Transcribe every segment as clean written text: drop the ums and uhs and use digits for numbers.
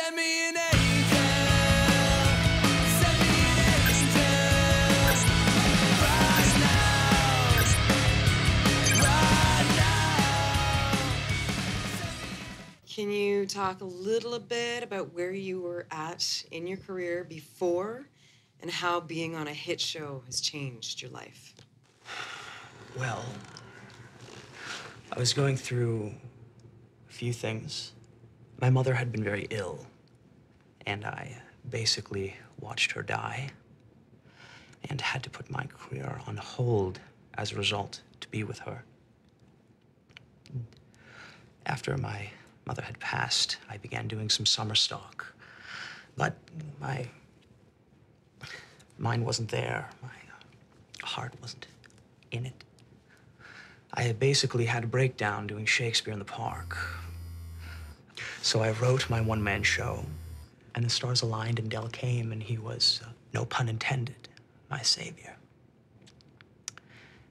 Send me an angel. Send me an angel. Right now. Right now. Can you talk a little bit about where you were at in your career before and how being on a hit show has changed your life? Well, I was going through a few things. My mother had been very ill, and I basically watched her die and had to put my career on hold as a result to be with her. After my mother had passed, I began doing some summer stock, but my mind wasn't there. My heart wasn't in it. I had basically had a breakdown doing Shakespeare in the Park. So I wrote my one-man show, and the stars aligned, and Dell came, and he was, no pun intended, my savior.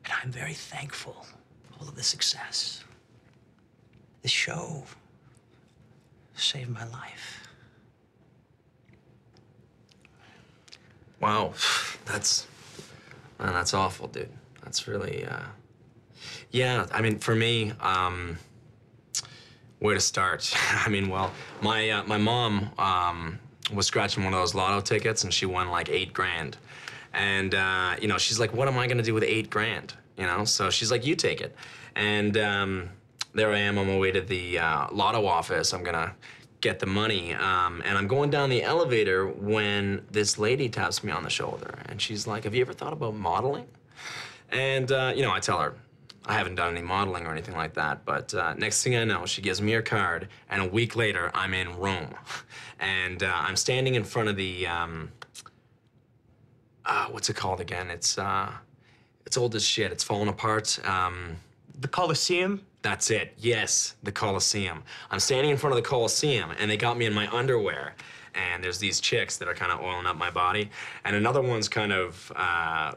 And I'm very thankful for all of the success. This show saved my life. Wow, that's awful, dude. That's really, yeah, I mean, for me, where to start? I mean, well, my mom was scratching one of those lotto tickets, and she won like $8 grand. And, you know, she's like, what am I gonna do with $8 grand? You know, so she's like, you take it. And there I am on my way to the lotto office. I'm gonna get the money, and I'm going down the elevator when this lady taps me on the shoulder, and she's like, have you ever thought about modeling? And, you know, I tell her, I haven't done any modeling or anything like that, but next thing I know, she gives me her card, and a week later, I'm in Rome. And I'm standing in front of the, what's it called again? It's old as shit, it's falling apart. The Colosseum? That's it, yes, the Colosseum. I'm standing in front of the Colosseum, and they got me in my underwear. And there's these chicks that are kind of oiling up my body, and another one's kind of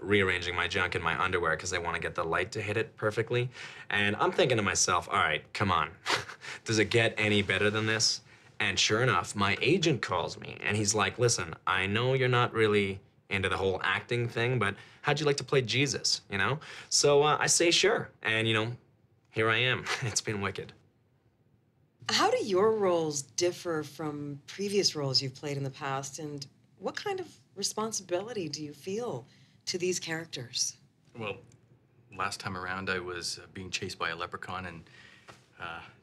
rearranging my junk in my underwear because they want to get the light to hit it perfectly. And I'm thinking to myself, all right, come on. Does it get any better than this? And sure enough, my agent calls me, and he's like, listen, I know you're not really into the whole acting thing, but how'd you like to play Jesus, you know? So I say sure, and you know, here I am. It's been wicked. How do your roles differ from previous roles you've played in the past, and what kind of responsibility do you feel to these characters? Well, last time around I was being chased by a leprechaun, and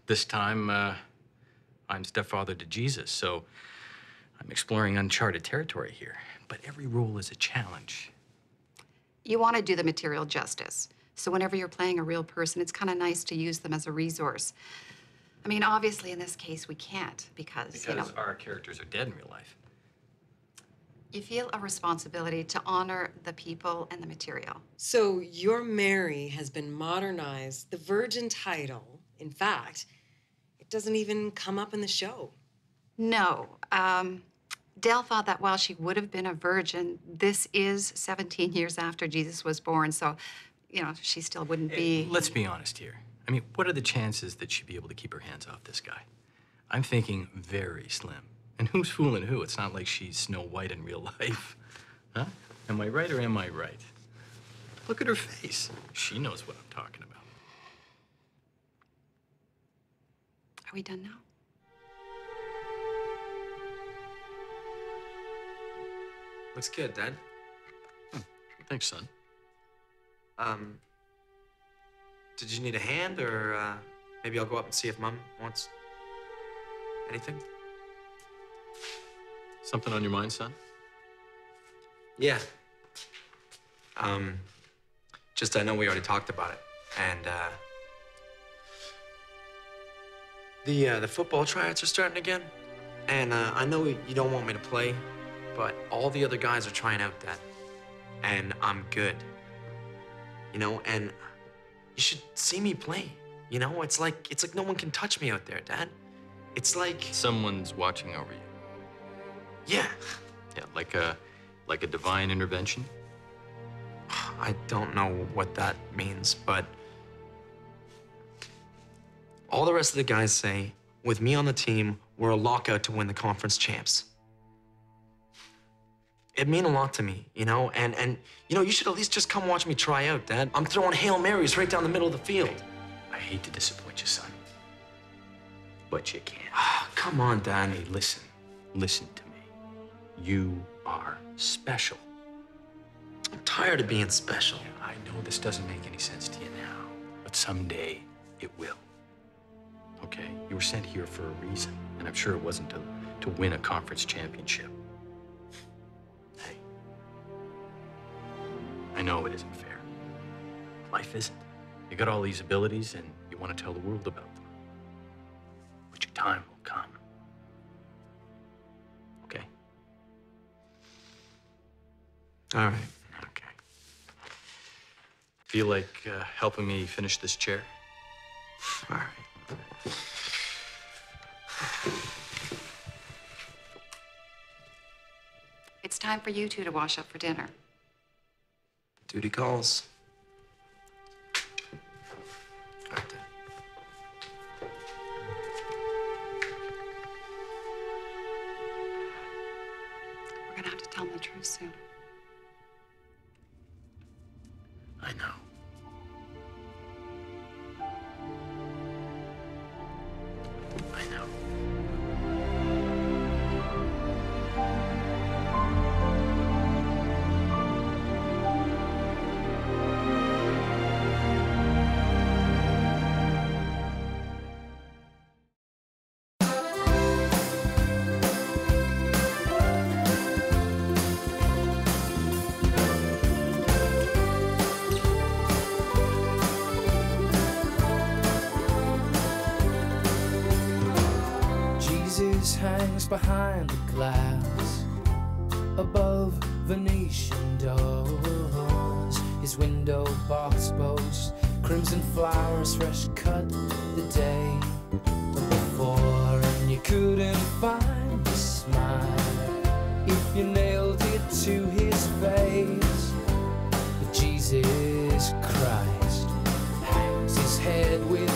this time I'm stepfather to Jesus, so I'm exploring uncharted territory here. But every role is a challenge. You want to do the material justice, so whenever you're playing a real person, it's kind of nice to use them as a resource. I mean, obviously, in this case, we can't because, you know... Because our characters are dead in real life. You feel a responsibility to honor the people and the material. So your Mary has been modernized. The Virgin title, in fact, it doesn't even come up in the show. No. Dell thought that while she would have been a virgin, this is 17 years after Jesus was born, so, you know, she still wouldn't be... Let's be honest here. I mean, what are the chances that she'd be able to keep her hands off this guy? I'm thinking very slim. And who's fooling who? It's not like she's Snow White in real life. Huh? Am I right or am I right? Look at her face. She knows what I'm talking about. Are we done now? Looks good, Dad. Thanks, son. Did you need a hand, or maybe I'll go up and see if Mom wants anything? Something on your mind, son? Yeah. Just I know we already talked about it, and the football tryouts are starting again, and I know you don't want me to play, but all the other guys are trying out, Dad, and I'm good. You know, and you should see me play. You know, it's like no one can touch me out there, Dad. It's like Someone's watching over you. Yeah. Yeah, like a divine intervention? I don't know what that means, but all the rest of the guys say, with me on the team, were a lockout to win the conference champs. It'd mean a lot to me, you know? And you know, you should at least just come watch me try out, Dad. I'm throwing Hail Marys right down the middle of the field. I hate to disappoint you, son. But you can't. Come on, Dad. Hey, listen. Listen to me. You are special. I'm tired of being special. I know this doesn't make any sense to you now, but someday it will. Okay? You were sent here for a reason, and I'm sure it wasn't to win a conference championship. Hey, I know it isn't fair. Life isn't. You got all these abilities, and you want to tell the world about them. But your time will come. Okay? All right. Okay. Feel like helping me finish this chair? All right. It's time for you two to wash up for dinner. Duty calls. All right, Dad. We're gonna have to tell them the truth soon. I know. I know. Jesus hangs behind the glass above Venetian doors. His window box boasts crimson flowers fresh cut the day before, and you couldn't find a smile if you nailed it to his face. But Jesus Christ hangs his head with